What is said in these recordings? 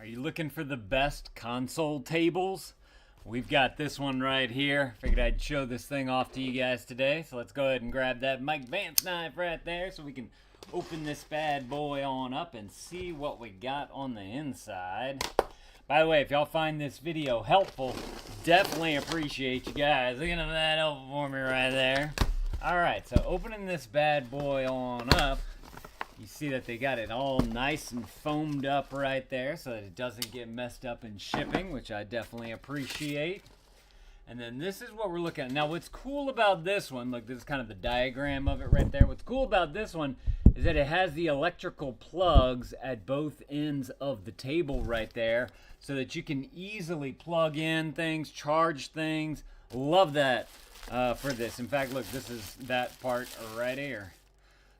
Are you looking for the best console tables? We've got this one right here. Figured I'd show this thing off to you guys today. So let's go ahead and grab that Mike Vance knife right there so we can open this bad boy on up and see what we got on the inside. By the way, if y'all find this video helpful, definitely appreciate you guys. Look at that helpful for me right there. Alright, so opening this bad boy on up, you see that they got it all nice and foamed up right there so that it doesn't get messed up in shipping, which I definitely appreciate. And then this is what we're looking at. Now, what's cool about this one, look, this is kind of the diagram of it right there. What's cool about this one is that it has the electrical plugs at both ends of the table right there so that you can easily plug in things, charge things. Love that for this. In fact, look, this is that part right here.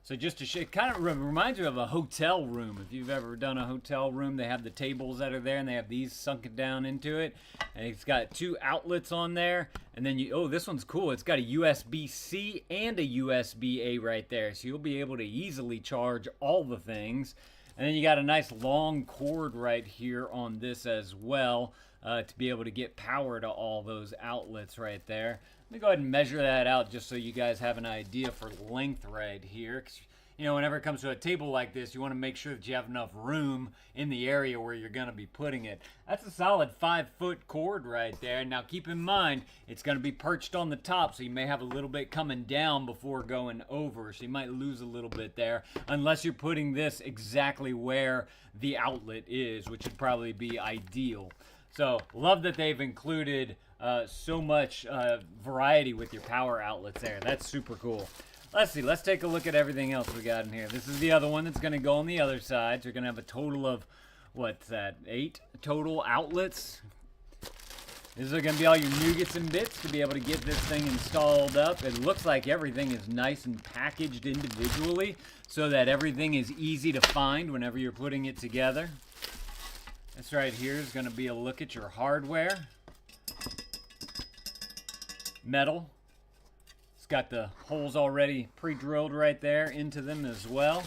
So just to show, it kind of reminds you of a hotel room. If you've ever done a hotel room, they have the tables that are there, and they have these sunken down into it. And it's got two outlets on there. And then oh, this one's cool. It's got a USB-C and a USB-A right there. So you'll be able to easily charge all the things. And then you got a nice long cord right here on this as well to be able to get power to all those outlets right there. Let me go ahead and measure that out just so you guys have an idea for length right here. 'Cause, you know, whenever it comes to a table like this, you want to make sure that you have enough room in the area where you're going to be putting it. That's a solid 5-foot cord right there. Now, keep in mind, it's going to be perched on the top, so you may have a little bit coming down before going over. So you might lose a little bit there, unless you're putting this exactly where the outlet is, which would probably be ideal. So, love that they've included so much variety with your power outlets there. That's super cool. Let's see. Let's take a look at everything else we got in here. This is the other one that's going to go on the other side. So you're going to have a total of, what's that, 8 total outlets. These are going to be all your nougats and bits to be able to get this thing installed up. It looks like everything is nice and packaged individually so that everything is easy to find whenever you're putting it together. This right here is going to be a look at your hardware. Metal. It's got the holes already pre-drilled right there into them as well.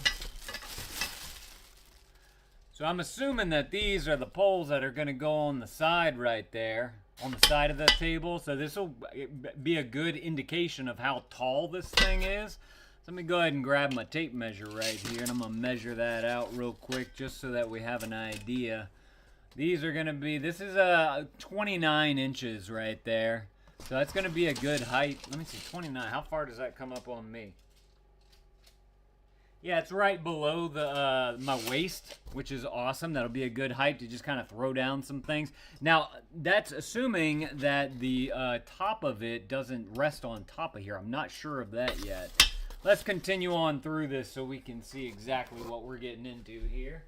So I'm assuming that these are the poles that are going to go on the side right there, on the side of the table. So this will be a good indication of how tall this thing is. So let me go ahead and grab my tape measure right here, and I'm going to measure that out real quick just so that we have an idea. These are going to be, this is 29 inches right there. So that's going to be a good height. Let me see, 29. How far does that come up on me? Yeah, it's right below the my waist, which is awesome. That'll be a good height to just kind of throw down some things. Now, that's assuming that the top of it doesn't rest on top of here. I'm not sure of that yet. Let's continue on through this so we can see exactly what we're getting into here.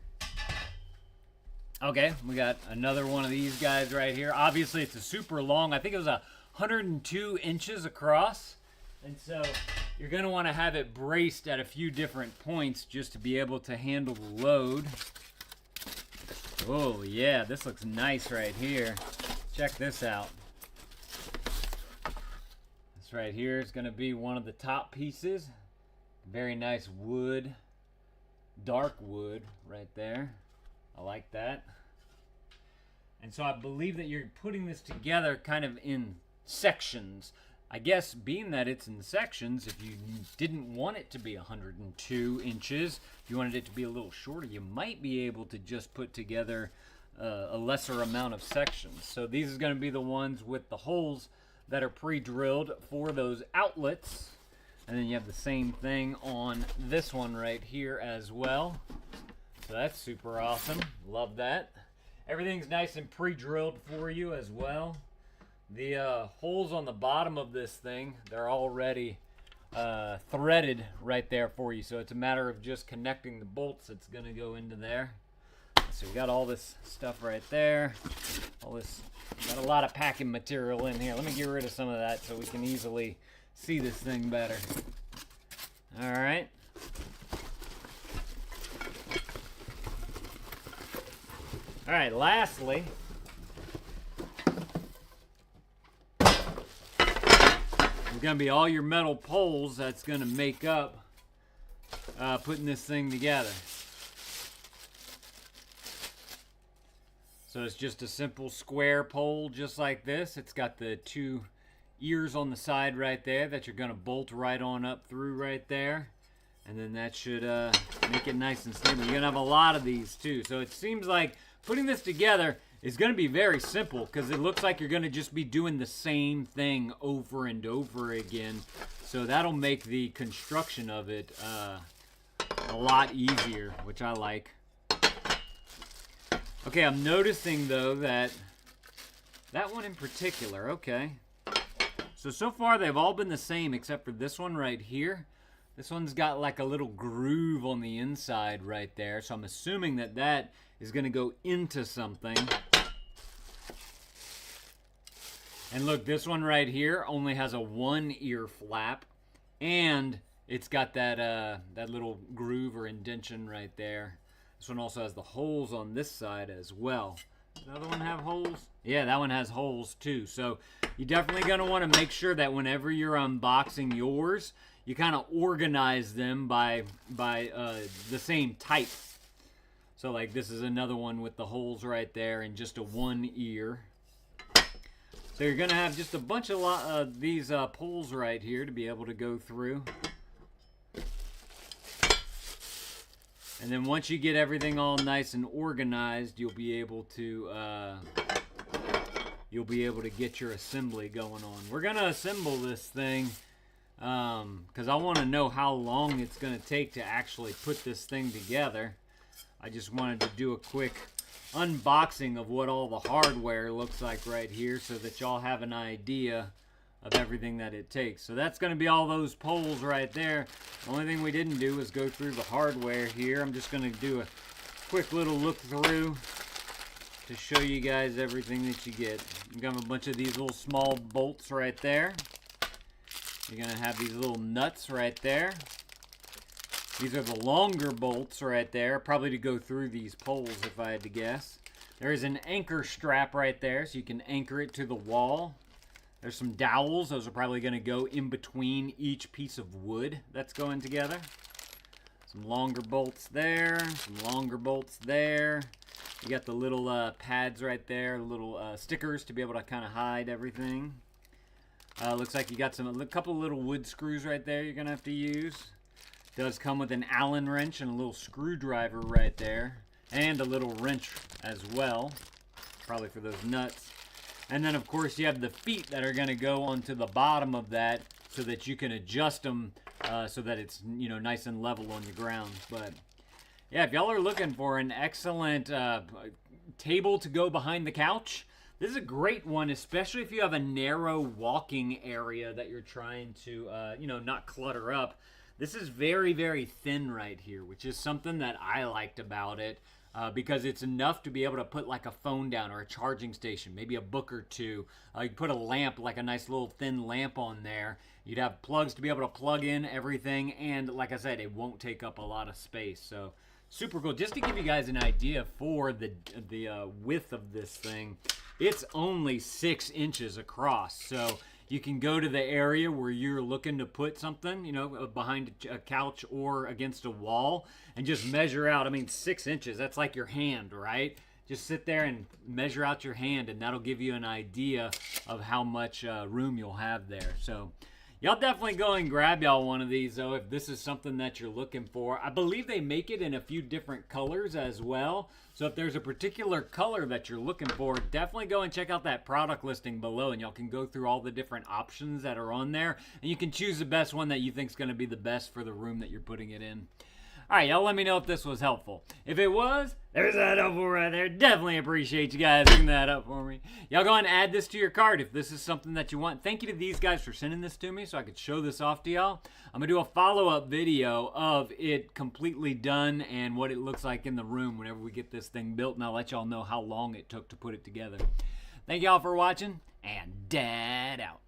Okay, we got another one of these guys right here. Obviously, it's a super long. I think it was 102 inches across. And so you're going to want to have it braced at a few different points just to be able to handle the load. Oh, yeah, this looks nice right here. Check this out. This right here is going to be one of the top pieces. Very nice wood, dark wood right there. I like that. And so I believe that you're putting this together kind of in sections. I guess being that it's in sections, if you didn't want it to be 102 inches, if you wanted it to be a little shorter, you might be able to just put together a lesser amount of sections. So these are going to be the ones with the holes that are pre-drilled for those outlets. And then you have the same thing on this one right here as well. So that's super awesome. Love that. Everything's nice and pre-drilled for you as well. The holes on the bottom of this thing, they're already threaded right there for you. So it's a matter of just connecting the bolts that's going to go into there. So we got all this stuff right there. All this, got a lot of packing material in here. Let me get rid of some of that so we can easily see this thing better. All right. All right, lastly, there's going to be all your metal poles that's going to make up putting this thing together. So it's just a simple square pole just like this. It's got the 2 ears on the side right there that you're going to bolt right on up through right there. And then that should make it nice and stable. You're going to have a lot of these too. So it seems like putting this together is going to be very simple because it looks like you're going to just be doing the same thing over and over again. So that'll make the construction of it a lot easier, which I like. Okay, I'm noticing though that one in particular, okay. So far they've all been the same except for this one right here. This one's got like a little groove on the inside right there. So I'm assuming that is going to go into something. And look, this one right here only has a 1 ear flap. And it's got that little groove or indentation right there. This one also has the holes on this side as well. Does the other one have holes? Yeah, that one has holes too. So you're definitely going to want to make sure that whenever you're unboxing yours, you kind of organize them by the same type. So like this is another one with the holes right there and just a 1 ear. So you're going to have just a bunch of these poles right here to be able to go through. And then once you get everything all nice and organized, you'll be able to get your assembly going on. We're gonna assemble this thing because I want to know how long it's gonna take to actually put this thing together. I just wanted to do a quick unboxing of what all the hardware looks like right here so that y'all have an idea of everything that it takes. So that's going to be all those poles right there. The only thing we didn't do is go through the hardware here. I'm just going to do a quick little look through to show you guys everything that you get. You're going to have a bunch of these little small bolts right there. You're going to have these little nuts right there. These are the longer bolts right there, probably to go through these poles if I had to guess. There is an anchor strap right there so you can anchor it to the wall. There's some dowels. Those are probably going to go in between each piece of wood that's going together. Some longer bolts there. Some longer bolts there. You got the little pads right there, little stickers to be able to kind of hide everything. Looks like you got a couple little wood screws right there you're going to have to use. Does come with an Allen wrench and a little screwdriver right there. And a little wrench as well. Probably for those nuts. And then, of course, you have the feet that are going to go onto the bottom of that so that you can adjust them so that it's, you know, nice and level on your ground. But, yeah, if y'all are looking for an excellent table to go behind the couch, this is a great one, especially if you have a narrow walking area that you're trying to, you know, not clutter up. This is very, very thin right here, which is something that I liked about it. Because it's enough to be able to put like a phone down or a charging station, maybe a book or two. You put a lamp, like a nice little thin lamp on there. You'd have plugs to be able to plug in everything. And like I said, it won't take up a lot of space. So super cool. Just to give you guys an idea for the width of this thing, it's only 6 inches across. So you can go to the area where you're looking to put something, you know, behind a couch or against a wall and just measure out. I mean, 6 inches, that's like your hand, right? Just sit there and measure out your hand and that'll give you an idea of how much room you'll have there. So y'all definitely go and grab y'all one of these though if this is something that you're looking for. I believe they make it in a few different colors as well. So if there's a particular color that you're looking for, definitely go and check out that product listing below and y'all can go through all the different options that are on there and you can choose the best one that you think is going to be the best for the room that you're putting it in. Alright, y'all let me know if this was helpful. If it was, there's that helpful right there. Definitely appreciate you guys looking that up for me. Y'all go and add this to your cart if this is something that you want. Thank you to these guys for sending this to me so I could show this off to y'all. I'm going to do a follow-up video of it completely done and what it looks like in the room whenever we get this thing built, and I'll let y'all know how long it took to put it together. Thank y'all for watching, and Dad out.